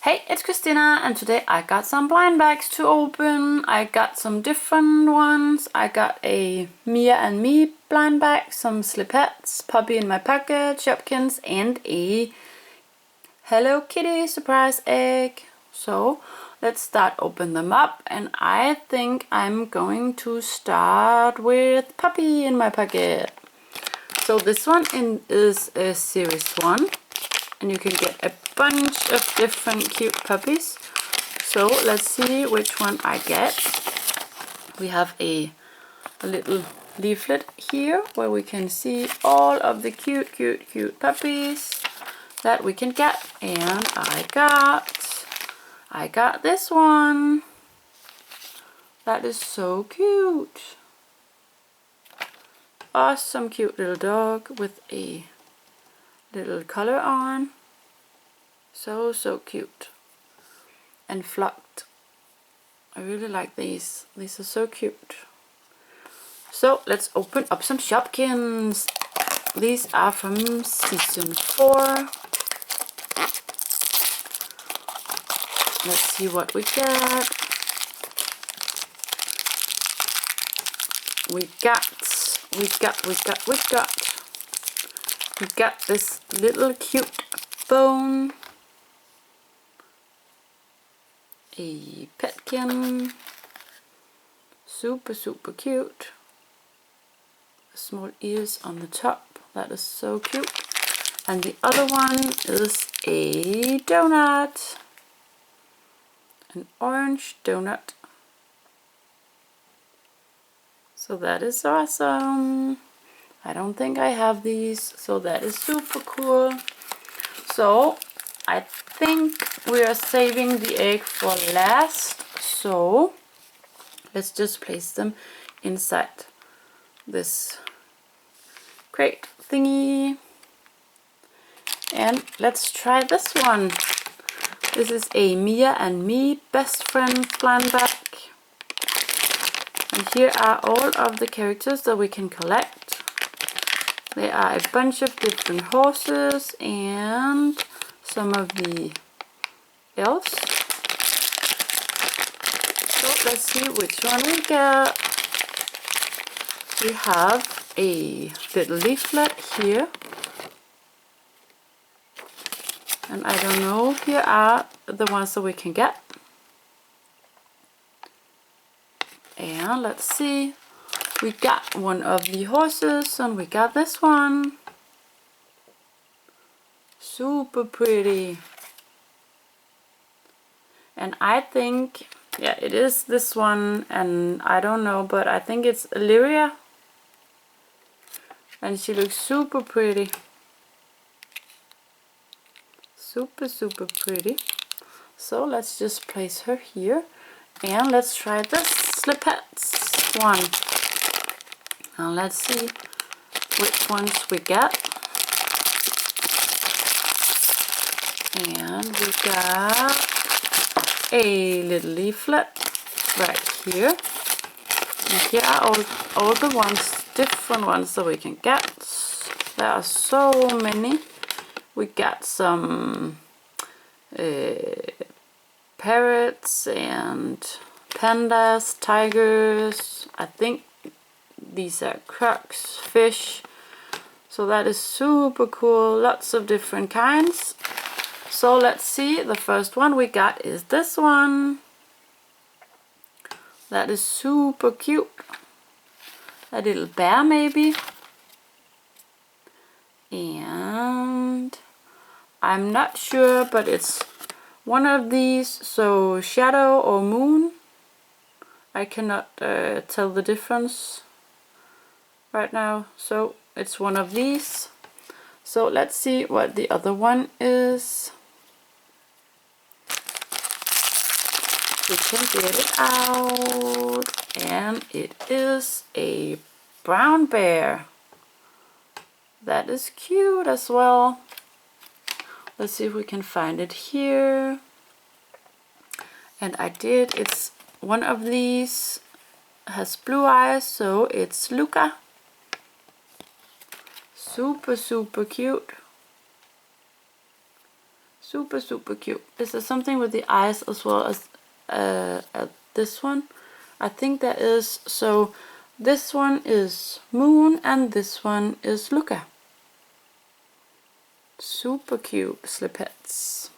Hey, it's Christina, and today I got some blind bags to open. I got some different ones. I got a Mia and Me blind bag, some Slippets, Puppy in My Pocket, Shopkins, and a Hello Kitty surprise egg. So let's start open them up, and I think I'm going to start with Puppy in My Pocket. So this one is a series 1. And you can get a bunch of different cute puppies. So let's see which one I get. We have a little leaflet here where we can see all of the cute puppies that we can get. And I got this one. That is so cute. Awesome cute little dog with a little collar on. So cute and flocked. I really like these. These are so cute. So let's open up some Shopkins. These are from season 4. Let's see what we get. We got this little cute bone. A petkin, super cute. Small ears on the top, that is so cute. And the other one is a donut, an orange donut. So that is awesome. I don't think I have these, so that is super cool. So I think we are saving the egg for last, so let's just place them inside this crate thingy. And let's try this one. This is a Mia and Me best friend blind bag. And here are all of the characters that we can collect. There are a bunch of different horses and some of the elves. So let's see which one we get. We have a little leaflet here. And I don't know, here are the ones that we can get. And let's see. We got one of the horses and we got this one. Super pretty. And I think, yeah, it is this one, and I don't know, but I think it's Illyria. And she looks super pretty. Super pretty. So let's just place her here. And let's try this Slippets one. Now let's see which ones we get. And we got a little leaflet right here. And here are all the ones, different ones that we can get. There are so many. We got some parrots and pandas, tigers. I think these are crocs, fish. So that is super cool. Lots of different kinds. So let's see, the first one we got is this one. That is super cute. A little bear maybe. And I'm not sure, but it's one of these, so shadow or moon. I cannot tell the difference right now, so it's one of these. So let's see what the other one is. We can get it out, and it is a brown bear. That is cute as well. Let's see if we can find it here. And I did. It's one of these, has blue eyes, so it's Luca. Super cute. Super, super cute. Is there something with the eyes as well as this one? I think there is. So this one is Moon and this one is Luca. Super cute Slippets.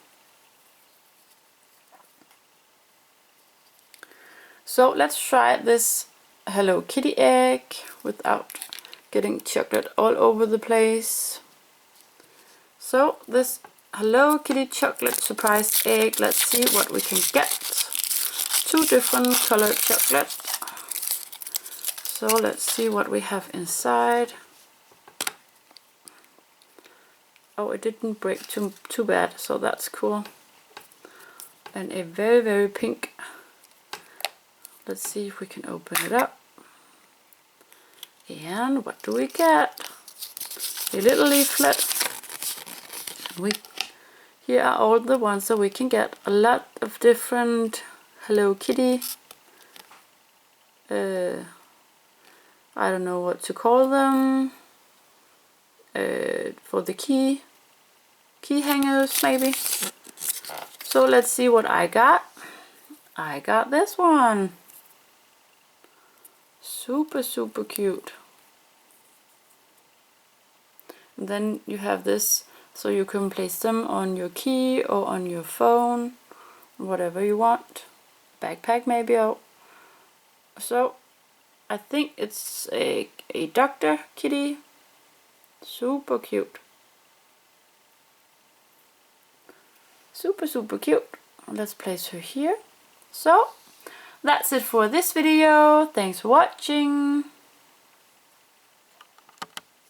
So let's try this Hello Kitty egg without getting chocolate all over the place. So this Hello Kitty chocolate surprise egg, let's see what we can get. 2 different colored chocolate. So let's see what we have inside. Oh, it didn't break too bad, so that's cool. And a very, very pink. Let's see if we can open it up. And what do we get? A little leaflet. Here are all the ones that we can get. A lot of different Hello Kitty. I don't know what to call them. For the key hangers maybe. So let's see what I got. I got this one. Super, super cute. And then you have this, so you can place them on your key or on your phone, whatever you want. Backpack maybe. Oh. So I think it's a Dr. Kitty. Super cute. Super, super cute. Let's place her here. So that's it for this video. Thanks for watching.